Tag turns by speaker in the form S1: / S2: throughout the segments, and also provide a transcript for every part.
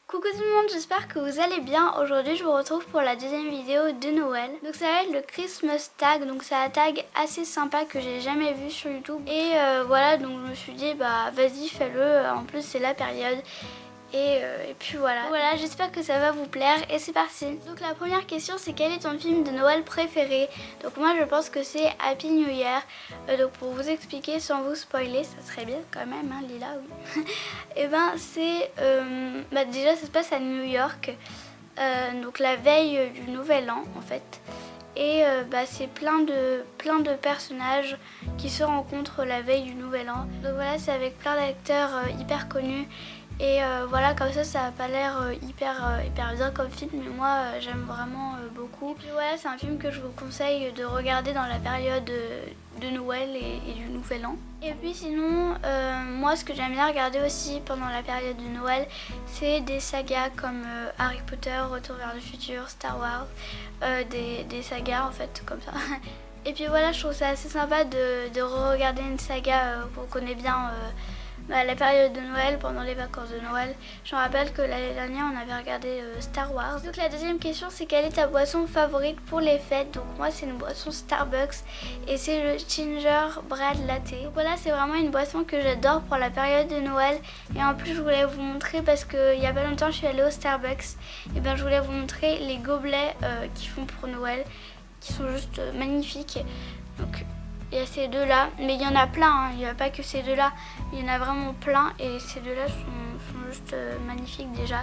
S1: Coucou tout le monde, j'espère que vous allez bien. Aujourd'hui je vous retrouve pour la deuxième vidéo de Noël. Donc ça va être le Christmas tag, donc c'est un tag assez sympa que j'ai jamais vu sur YouTube. Et voilà, donc je me suis dit bah vas-y fais-le, en plus c'est la période. Et puis voilà. Voilà, j'espère que ça va vous plaire et c'est parti. Donc la première question c'est quel est ton film de Noël préféré? Donc moi je pense que c'est Happy New Year. Donc pour vous expliquer sans vous spoiler, ça serait bien quand même, hein, Lila, oui. Et ben c'est, déjà ça se passe à New York, donc la veille du Nouvel An en fait. Et c'est plein de personnages qui se rencontrent la veille du Nouvel An. Donc voilà, c'est avec plein d'acteurs hyper connus. Et voilà, comme ça n'a pas l'air hyper bien comme film, mais moi j'aime vraiment beaucoup. Et puis voilà, c'est un film que je vous conseille de regarder dans la période de Noël et du Nouvel An. Et puis sinon, moi ce que j'aime bien regarder aussi pendant la période de Noël, c'est des sagas comme Harry Potter, Retour vers le futur, Star Wars, des sagas en fait comme ça. Et puis voilà, je trouve ça assez sympa de re-regarder une saga qu'on connaît bien la période de Noël, pendant les vacances de Noël. Je me rappelle que l'année dernière on avait regardé Star Wars. Donc la deuxième question c'est quelle est ta boisson favorite pour les fêtes? Donc moi c'est une boisson Starbucks et c'est le Ginger Bread Latte. Donc voilà, c'est vraiment une boisson que j'adore pour la période de Noël. Et en plus je voulais vous montrer parce qu'il y a pas longtemps je suis allée au Starbucks. Et bien je voulais vous montrer les gobelets qu'ils font pour Noël, qui sont juste magnifiques. Donc il y a ces deux là, mais il y en a plein, hein. Il n'y a pas que ces deux là, il y en a vraiment plein et ces deux là sont juste magnifiques déjà.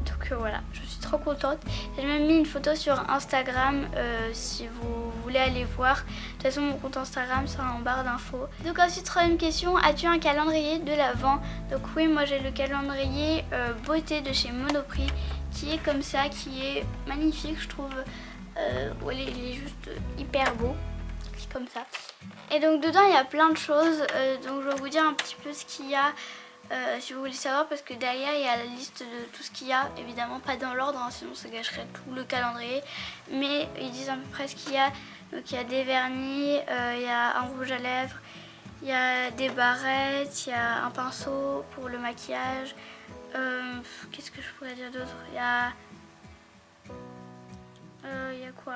S1: Donc voilà, je suis trop contente. J'ai même mis une photo sur Instagram si vous voulez aller voir. De toute façon mon compte Instagram sera en barre d'infos. Donc ensuite, troisième question, as-tu un calendrier de l'Avent? Donc oui, moi j'ai le calendrier beauté de chez Monoprix qui est comme ça, qui est magnifique je trouve. Il est juste hyper beau, comme ça. Et donc dedans il y a plein de choses, donc je vais vous dire un petit peu ce qu'il y a si vous voulez savoir, parce que derrière il y a la liste de tout ce qu'il y a, évidemment pas dans l'ordre, hein, sinon ça gâcherait tout le calendrier, mais ils disent à peu près ce qu'il y a. Donc il y a des vernis, il y a un rouge à lèvres, il y a des barrettes, il y a un pinceau pour le maquillage, qu'est-ce que je pourrais dire d'autre? Il y a quoi?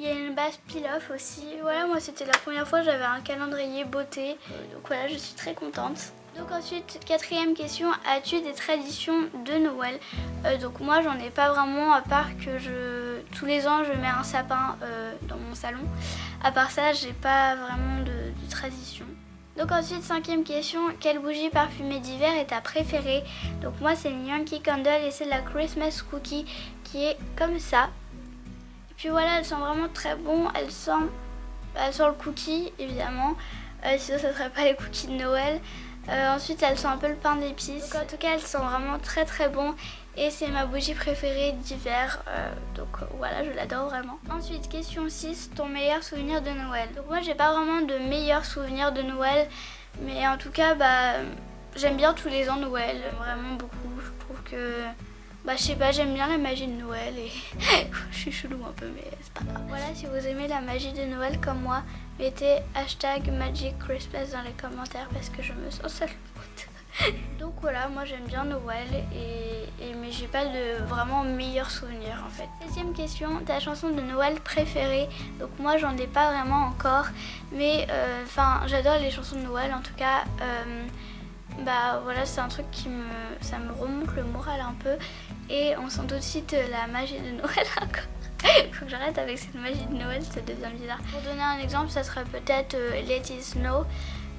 S1: Il y a une base peel-off aussi. Voilà, moi c'était la première fois que j'avais un calendrier beauté. Donc voilà, je suis très contente. Donc ensuite, quatrième question, as-tu des traditions de Noël? Donc moi j'en ai pas vraiment, à part que tous les ans je mets un sapin dans mon salon. À part ça, j'ai pas vraiment de tradition. Donc ensuite, cinquième question, quelle bougie parfumée d'hiver est ta préférée? Donc moi c'est une Yankee Candle et c'est la Christmas Cookie qui est comme ça. Et puis voilà, elle sent vraiment très bon, elle sent le cookie évidemment, sinon ça serait pas les cookies de Noël. Ensuite elle sent un peu le pain d'épices. Donc en tout cas elle sent vraiment très très bon et c'est ma bougie préférée d'hiver, donc voilà, je l'adore vraiment. Ensuite question 6, ton meilleur souvenir de Noël? Donc moi j'ai pas vraiment de meilleur souvenir de Noël, mais en tout cas j'aime bien tous les ans Noël, vraiment beaucoup. Je trouve que je sais pas, j'aime bien la magie de Noël et je suis chelou un peu, mais c'est pas grave. Voilà, si vous aimez la magie de Noël comme moi, mettez #MagicChristmas dans les commentaires parce que je me sens seule. Donc voilà, moi j'aime bien Noël mais j'ai pas de vraiment meilleur souvenir en fait. Septième question, ta chanson de Noël préférée? Donc moi j'en ai pas vraiment encore, mais j'adore les chansons de Noël en tout cas. Voilà, c'est un truc ça me remonte le moral un peu et on sent tout de suite la magie de Noël encore. Faut que j'arrête avec cette magie de Noël, ça devient bizarre. Pour donner un exemple, ça serait peut-être Let It Snow.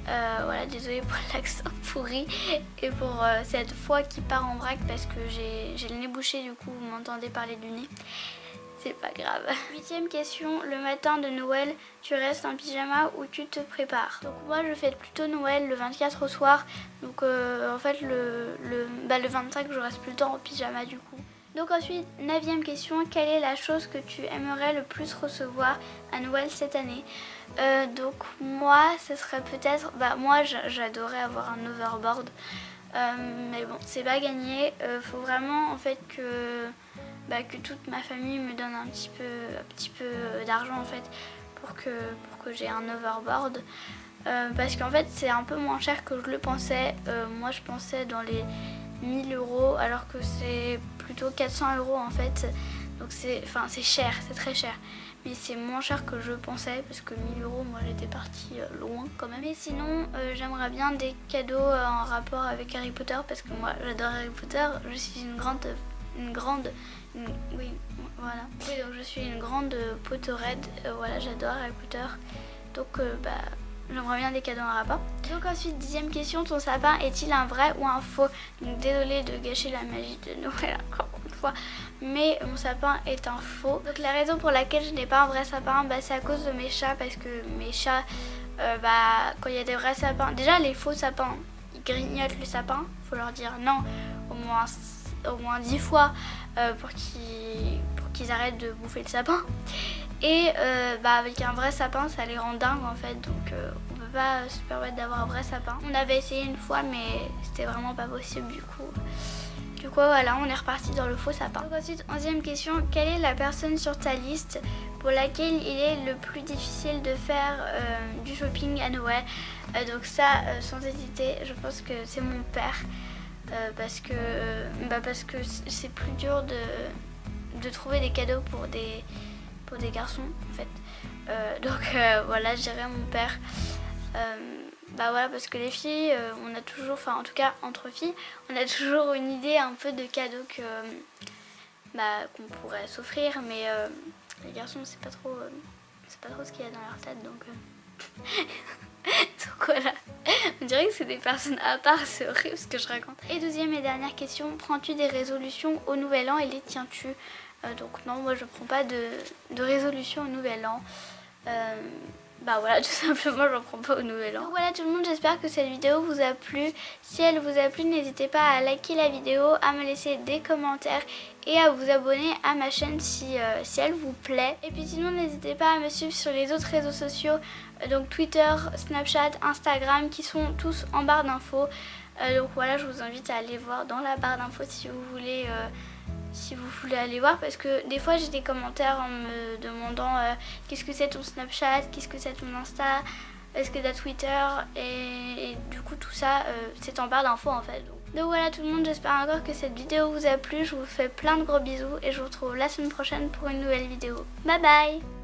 S1: Voilà, désolée pour l'accent pourri et pour cette fois qui part en vrac parce que j'ai le nez bouché, du coup vous m'entendez parler du nez. C'est pas grave. Huitième question, le matin de Noël, tu restes en pyjama ou tu te prépares? Donc moi je fête plutôt Noël le 24 au soir, donc en fait le 25 je reste plutôt en pyjama du coup. Donc ensuite, neuvième question, quelle est la chose que tu aimerais le plus recevoir à Noël cette année? Donc moi, ce serait peut-être, moi j'adorais avoir un overboard, mais bon, c'est pas gagné. Faut vraiment en fait que toute ma famille me donne un petit peu d'argent en fait pour que j'ai un overboard. Parce qu'en fait c'est un peu moins cher que je le pensais. Moi je pensais dans les 1000 € alors que c'est plutôt 400 € en fait. Donc c'est cher, c'est très cher. Mais c'est moins cher que je pensais parce que 1000 €, moi j'étais partie loin quand même. Et sinon, j'aimerais bien des cadeaux en rapport avec Harry Potter parce que moi j'adore Harry Potter. Je suis oui, voilà. Oui, donc je suis une grande Potterhead. Voilà, j'adore Harry Potter. Donc j'aimerais bien des cadeaux en rapport. Donc ensuite, 10e question, ton sapin est-il un vrai ou un faux? Donc désolée de gâcher la magie de Noël encore une fois, mais mon sapin est un faux. Donc la raison pour laquelle je n'ai pas un vrai sapin, c'est à cause de mes chats, parce que mes chats, quand il y a des vrais sapins, déjà les faux sapins, ils grignotent le sapin, faut leur dire non au moins 10 fois pour qu'ils arrêtent de bouffer le sapin. Et avec un vrai sapin, ça les rend dingues en fait, donc on peut pas se permettre d'avoir un vrai sapin. On avait essayé une fois, mais c'était vraiment pas possible du coup. Voilà, on est reparti dans le faux sapin. Donc ensuite, 11e question, quelle est la personne sur ta liste pour laquelle il est le plus difficile de faire du shopping à Noël? Donc ça, sans hésiter, je pense que c'est mon père. Parce que c'est plus dur de trouver des cadeaux pour des garçons en fait. Voilà, je dirais mon père. Voilà, parce que les filles, on a toujours, en tout cas entre filles, on a toujours une idée un peu de cadeaux qu'on pourrait s'offrir, mais les garçons c'est pas trop ce qu'il y a dans leur tête, donc donc voilà, on dirait que c'est des personnes à part, c'est horrible ce que je raconte. Et 12e et dernière question, prends-tu des résolutions au nouvel an et les tiens-tu? Donc non, moi je prends pas de résolution au nouvel an. Voilà, tout simplement j'en prends pas au nouvel an. Donc voilà tout le monde, j'espère que cette vidéo vous a plu. Si elle vous a plu, n'hésitez pas à liker la vidéo, à me laisser des commentaires et à vous abonner à ma chaîne si elle vous plaît. Et puis sinon n'hésitez pas à me suivre sur les autres réseaux sociaux, donc Twitter, Snapchat, Instagram, qui sont tous en barre d'infos. Donc voilà, je vous invite à aller voir dans la barre d'infos si vous voulez aller voir, parce que des fois j'ai des commentaires en me demandant qu'est-ce que c'est ton Snapchat, qu'est-ce que c'est ton Insta, est-ce que t'as Twitter, et du coup tout ça c'est en barre d'infos en fait. Donc voilà tout le monde, j'espère encore que cette vidéo vous a plu, je vous fais plein de gros bisous et je vous retrouve la semaine prochaine pour une nouvelle vidéo. Bye bye.